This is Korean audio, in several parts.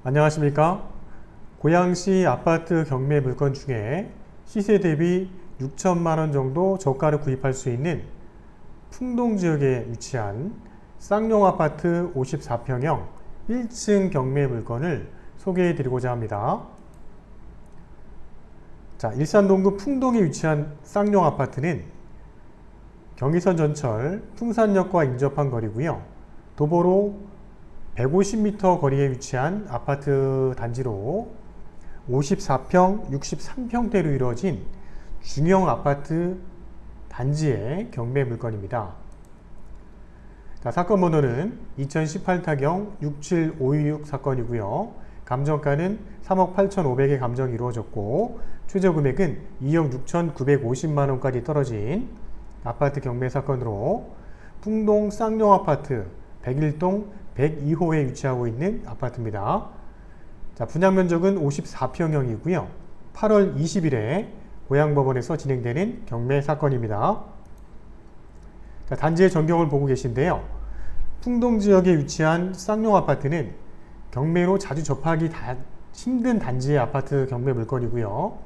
안녕하십니까? 고양시 아파트 경매 물건 중에 시세 대비 6천만 원 정도 저가로 구입할 수 있는 풍동 지역에 위치한 쌍용 아파트 54평형 1층 경매 물건을 소개해 드리고자 합니다. 자, 일산 동구 풍동에 위치한 쌍용 아파트는 경의선 전철 풍산역과 인접한 거리고요. 도보로 150m 거리에 위치한 아파트 단지로 54평, 63평대로 이루어진 중형 아파트 단지의 경매 물건입니다. 자, 사건 번호는 2018타경 67526 사건이고요. 감정가는 3억 8,500의 감정이 이루어졌고 최저 금액은 2억 6,950만 원까지 떨어진 아파트 경매 사건으로 풍동 쌍용 아파트 101동 102호에 위치하고 있는 아파트입니다. 자, 분양 면적은 54평형이고요. 8월 20일에 고양법원에서 진행되는 경매 사건입니다. 자, 단지의 전경을 보고 계신데요. 풍동 지역에 위치한 쌍용 아파트는 경매로 자주 접하기 힘든 단지의 아파트 경매 물건이고요.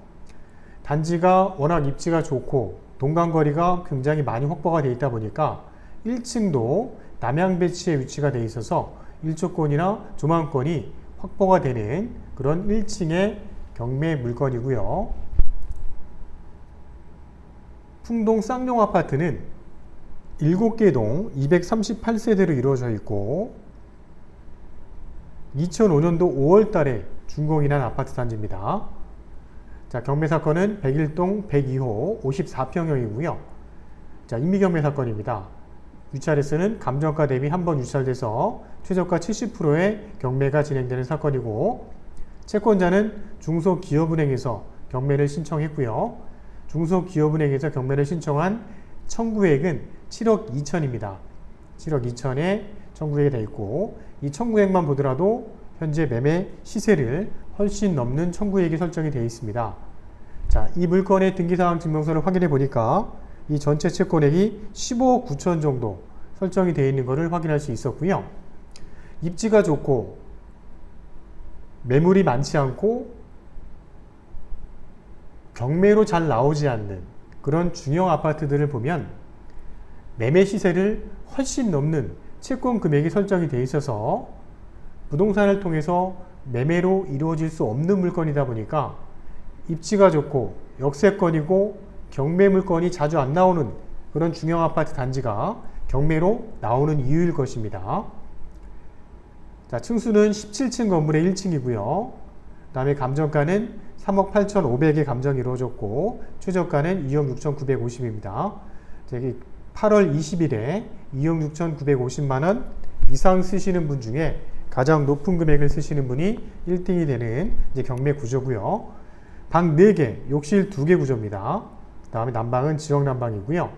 단지가 워낙 입지가 좋고 동간거리가 굉장히 많이 확보가 되어 있다 보니까 1층도 남향 배치에 위치가 되어 있어서 일조권이나 조망권이 확보가 되는 그런 1층의 경매 물건이고요. 풍동 쌍용 아파트는 7개 동 238세대로 이루어져 있고 2005년도 5월 달에 준공이 난 아파트 단지입니다. 자, 경매 사건은 101동 102호 54평형이고요. 자, 임미경매 사건입니다. 위치아래서는 감정가 대비 한 번 유찰돼서 최저가 70%의 경매가 진행되는 사건이고 채권자는 중소기업은행에서 경매를 신청했고요. 중소기업은행에서 경매를 신청한 청구액은 7억 2천입니다. 7억 2천에 청구액이 되어 있고 이 청구액만 보더라도 현재 매매 시세를 훨씬 넘는 청구액이 설정이 되어 있습니다. 자, 이 물건의 등기사항 증명서를 확인해 보니까 이 전체 채권액이 15억 9천 정도 설정이 되어 있는 것을 확인할 수 있었고요. 입지가 좋고 매물이 많지 않고 경매로 잘 나오지 않는 그런 중형 아파트들을 보면 매매 시세를 훨씬 넘는 채권 금액이 설정이 되어 있어서 부동산을 통해서 매매로 이루어질 수 없는 물건이다 보니까 입지가 좋고 역세권이고 경매 물건이 자주 안 나오는 그런 중형 아파트 단지가 경매로 나오는 이유일 것입니다. 자, 층수는 17층 건물의 1층이고요. 그 다음에 감정가는 3억 8,500의 감정이 이루어졌고 최저가는 2억 6,950입니다. 8월 20일에 2억 6,950만원 이상 쓰시는 분 중에 가장 높은 금액을 쓰시는 분이 1등이 되는 이제 경매 구조고요. 방 4개, 욕실 2개 구조입니다. 그 다음에 난방은 지역 난방이고요.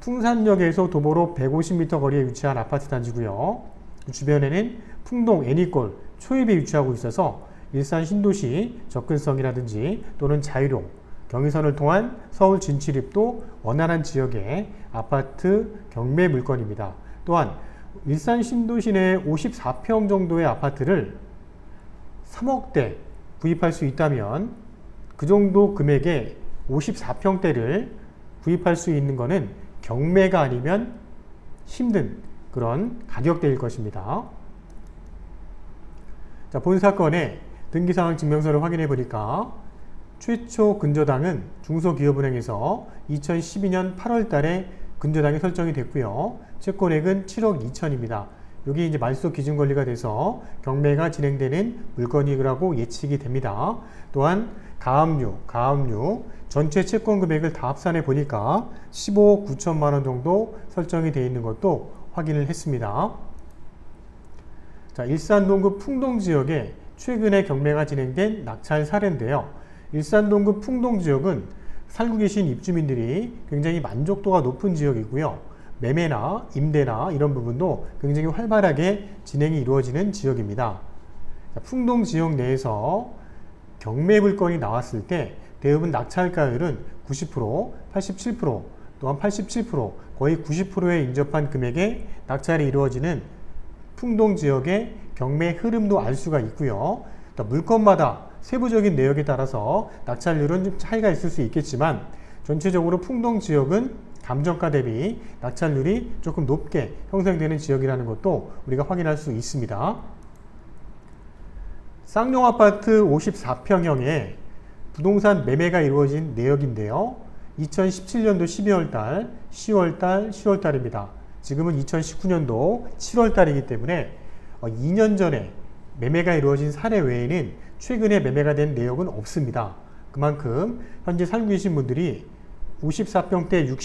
풍산역에서 도보로 150m 거리에 위치한 아파트 단지고요. 주변에는 풍동 애니골 초입에 위치하고 있어서 일산 신도시 접근성이라든지 또는 자유로 경의선을 통한 서울 진출입도 원활한 지역의 아파트 경매 물건입니다. 또한 일산 신도시 내 54평 정도의 아파트를 3억대 구입할 수 있다면 그 정도 금액의 54평대를 구입할 수 있는 것은 경매가 아니면 힘든 그런 가격대일 것입니다. 자, 본 사건의 등기사항 증명서를 확인해 보니까 최초 근저당은 중소기업은행에서 2012년 8월 달에 근저당이 설정이 됐고요. 채권액은 7억 2천입니다. 여기 이제 말소 기준 권리가 돼서 경매가 진행되는 물건이라고 예측이 됩니다. 또한 가압류 전체 채권 금액을 다 합산해 보니까 15억 9천만 원 정도 설정이 되어 있는 것도 확인을 했습니다. 자, 일산 동구 풍동 지역에 최근에 경매가 진행된 낙찰 사례인데요. 일산 동구 풍동 지역은 살고 계신 입주민들이 굉장히 만족도가 높은 지역이고요. 매매나 임대나 이런 부분도 굉장히 활발하게 진행이 이루어지는 지역입니다. 자, 풍동 지역 내에서 경매 물건이 나왔을 때 대부분 낙찰가율은 90%, 87%, 또한 87%, 거의 90%에 인접한 금액에 낙찰이 이루어지는 풍동 지역의 경매 흐름도 알 수가 있고요. 또 물건마다 세부적인 내역에 따라서 낙찰률은 좀 차이가 있을 수 있겠지만 전체적으로 풍동 지역은 감정가 대비 낙찰률이 조금 높게 형성되는 지역이라는 것도 우리가 확인할 수 있습니다. 쌍용 아파트 54평형의 부동산 매매가 이루어진 내역인데요. 2017년도 12월달, 10월달, 10월달입니다. 지금은 2019년도 7월달이기 때문에 2년 전에 매매가 이루어진 사례 외에는 최근에 매매가 된 내역은 없습니다. 그만큼 현재 살고 계신 분들이 54평대,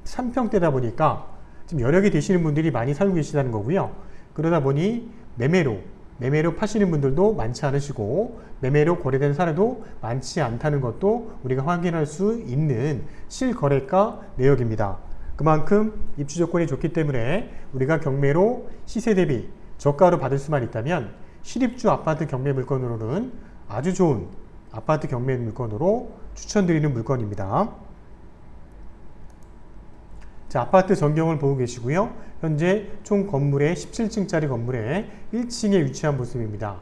63평대다 보니까 지금 여력이 되시는 분들이 많이 살고 계시다는 거고요. 그러다 보니 매매로 파시는 분들도 많지 않으시고 매매로 거래된 사례도 많지 않다는 것도 우리가 확인할 수 있는 실거래가 내역입니다. 그만큼 입주 조건이 좋기 때문에 우리가 경매로 시세 대비 저가로 받을 수만 있다면 실입주 아파트 경매 물건으로는 아주 좋은 아파트 경매 물건으로 추천드리는 물건입니다. 자, 아파트 전경을 보고 계시고요. 현재 총 건물의 17층짜리 건물의 1층에 위치한 모습입니다.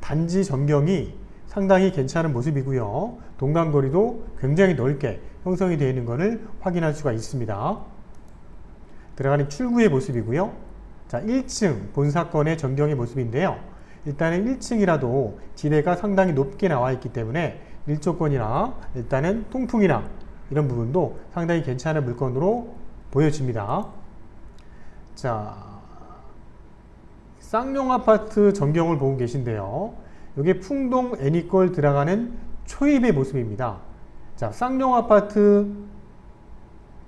단지 전경이 상당히 괜찮은 모습이고요. 동간거리도 굉장히 넓게 형성이 되어 있는 것을 확인할 수가 있습니다. 들어가는 출구의 모습이고요. 자, 1층 본사건의 전경의 모습인데요. 일단은 1층이라도 지대가 상당히 높게 나와 있기 때문에 일조권이나 일단은 통풍이나 이런 부분도 상당히 괜찮은 물건으로 보여집니다. 자, 쌍용 아파트 전경을 보고 계신데요. 이게 풍동 애니골 들어가는 초입의 모습입니다. 자, 쌍용 아파트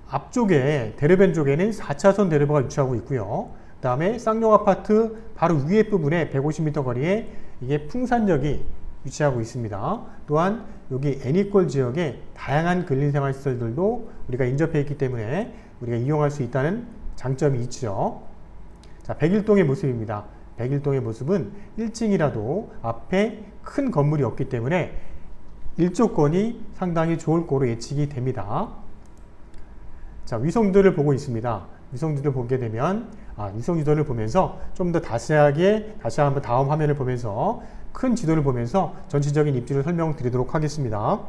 앞쪽에 대로변 쪽에는 4차선 대로변가 위치하고 있고요. 그 다음에 쌍용 아파트 바로 위에 부분에 150m 거리에 이게 풍산역이 위치하고 있습니다. 또한 여기 애니골 지역에 다양한 근린생활시설들도 우리가 인접해 있기 때문에 우리가 이용할 수 있다는 장점이 있죠. 자, 백일동의 모습입니다. 백일동의 모습은 1층이라도 앞에 큰 건물이 없기 때문에 일조권이 상당히 좋을 거로 예측이 됩니다. 자, 위성지도를 보고 있습니다. 위성지도를 보게 되면 위성지도를 보면서 좀 더 자세하게 다시 한번 다음 화면을 보면서 큰 지도를 보면서 전체적인 입지를 설명드리도록 하겠습니다.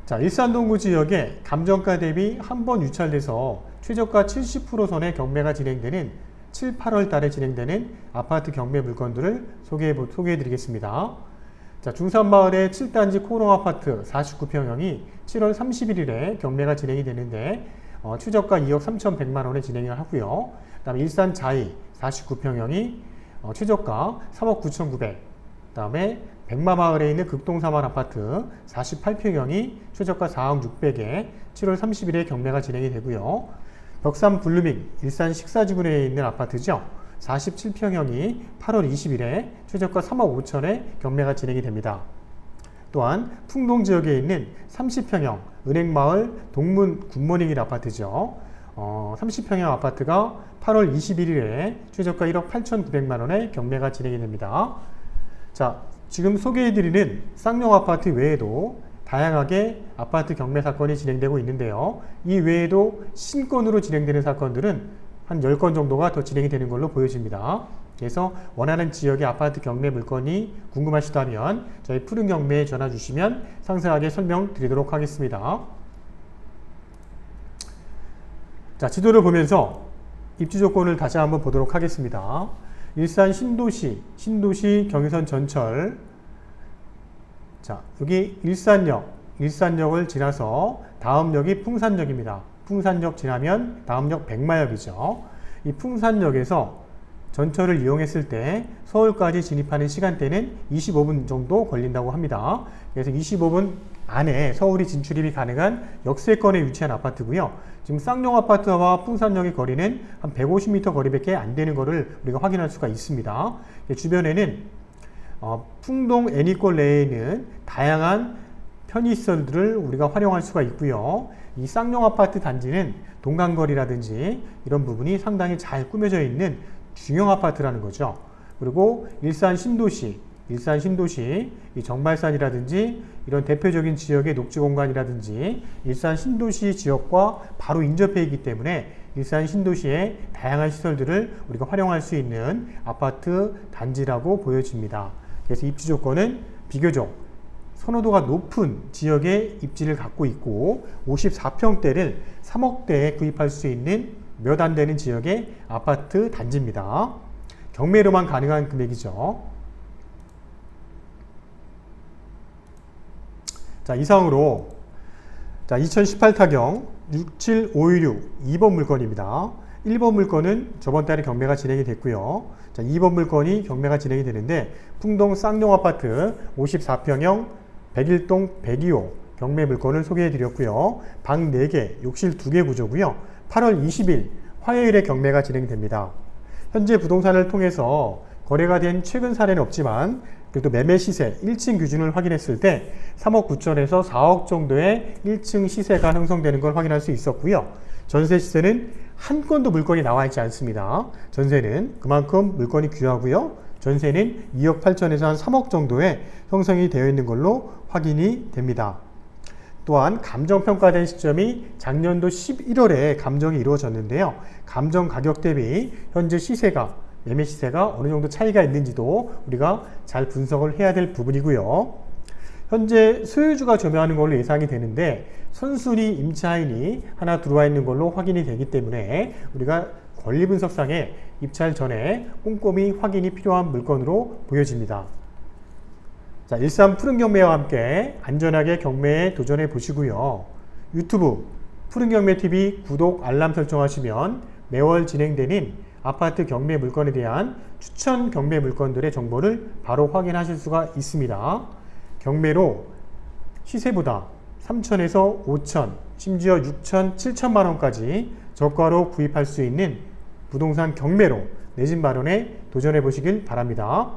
자, 일산동구 지역에 감정가 대비 한 번 유찰돼서 최저가 70% 선의 경매가 진행되는 7, 8월 달에 진행되는 아파트 경매 물건들을 소개해 드리겠습니다. 자, 중산마을의 7단지 코롱 아파트 49평형이 7월 31일에 경매가 진행이 되는데 최저가 2억 3,100만 원에 진행을 하고요. 그 다음에 일산 자이 49평형이 최저가 3억 9,900. 그 다음에 백마마을에 있는 극동사만 아파트 48평형이 최저가 4억 600에 7월 30일에 경매가 진행이 되고요. 벽산 블루밍 일산 식사지구에 있는 아파트죠. 47평형이 8월 20일에 최저가 3억 5천에 경매가 진행이 됩니다. 또한 풍동 지역에 있는 30평형 은행마을 동문 굿모닝 아파트죠. 30평형 아파트가 8월 21일에 최저가 1억 8,900만 원에 경매가 진행이 됩니다. 자, 지금 소개해드리는 쌍용 아파트 외에도 다양하게 아파트 경매 사건이 진행되고 있는데요. 이 외에도 신건으로 진행되는 사건들은 한 10건 정도가 더 진행이 되는 걸로 보여집니다. 그래서 원하는 지역의 아파트 경매 물건이 궁금하시다면 저희 푸른 경매에 전화 주시면 상세하게 설명드리도록 하겠습니다. 자, 지도를 보면서 입지 조건을 다시 한번 보도록 하겠습니다. 일산 신도시 경의선 전철. 자, 여기 일산역을 지나서 다음 역이 풍산역입니다. 풍산역 지나면 다음 역 백마역이죠. 이 풍산역에서 전철을 이용했을 때 서울까지 진입하는 시간대는 25분 정도 걸린다고 합니다. 그래서 25분 안에 서울이 진출입이 가능한 역세권에 위치한 아파트고요. 지금 쌍용 아파트와 풍산역의 거리는 한 150m 거리밖에 안 되는 것을 우리가 확인할 수가 있습니다. 주변에는 풍동 애니골 내에 있는 다양한 편의시설들을 우리가 활용할 수가 있고요. 이 쌍용 아파트 단지는 동간거리라든지 이런 부분이 상당히 잘 꾸며져 있는 중형 아파트라는 거죠. 그리고 일산 신도시, 이 정발산이라든지 이런 대표적인 지역의 녹지 공간이라든지 일산 신도시 지역과 바로 인접해 있기 때문에 일산 신도시의 다양한 시설들을 우리가 활용할 수 있는 아파트 단지라고 보여집니다. 그래서 입지 조건은 비교적 선호도가 높은 지역에 입지를 갖고 있고 54평대를 3억대에 구입할 수 있는 몇 안 되는 지역의 아파트 단지입니다. 경매로만 가능한 금액이죠. 자, 이상으로 2018 타경 67516 2번 물건입니다. 1번 물건은 저번 달에 경매가 진행이 됐고요. 자, 2번 물건이 경매가 진행이 되는데 풍동 쌍용 아파트 54평형 101동 102호 경매 물건을 소개해 드렸고요. 방 4개, 욕실 2개 구조고요. 8월 20일 화요일에 경매가 진행됩니다. 현재 부동산을 통해서 거래가 된 최근 사례는 없지만 그래도 매매 시세 1층 기준을 확인했을 때 3억 9천에서 4억 정도의 1층 시세가 형성되는 걸 확인할 수 있었고요. 전세 시세는 한 건도 물건이 나와 있지 않습니다. 전세는 그만큼 물건이 귀하고요. 전세는 2억 8천에서 한 3억 정도의 형성이 되어 있는 걸로 확인이 됩니다. 또한 감정평가된 시점이 작년도 11월에 감정이 이루어졌는데요. 감정 가격 대비 현재 시세가 매매 시세가 어느 정도 차이가 있는지도 우리가 잘 분석을 해야 될 부분이고요. 현재 소유주가 점유하는 걸로 예상이 되는데 선순위 임차인이 하나 들어와 있는 걸로 확인이 되기 때문에 우리가 권리 분석상에 입찰 전에 꼼꼼히 확인이 필요한 물건으로 보여집니다. 자, 일산 푸른 경매와 함께 안전하게 경매에 도전해 보시고요. 유튜브 푸른 경매 TV 구독 알람 설정하시면 매월 진행되는 아파트 경매 물건에 대한 추천 경매 물건들의 정보를 바로 확인하실 수가 있습니다. 경매로 시세보다 3천에서 5천, 심지어 6천, 7천만 원까지 저가로 구입할 수 있는 부동산 경매로 내 집 마련에 도전해 보시길 바랍니다.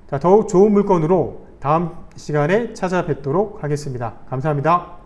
자, 더욱 좋은 물건으로 다음 시간에 찾아뵙도록 하겠습니다. 감사합니다.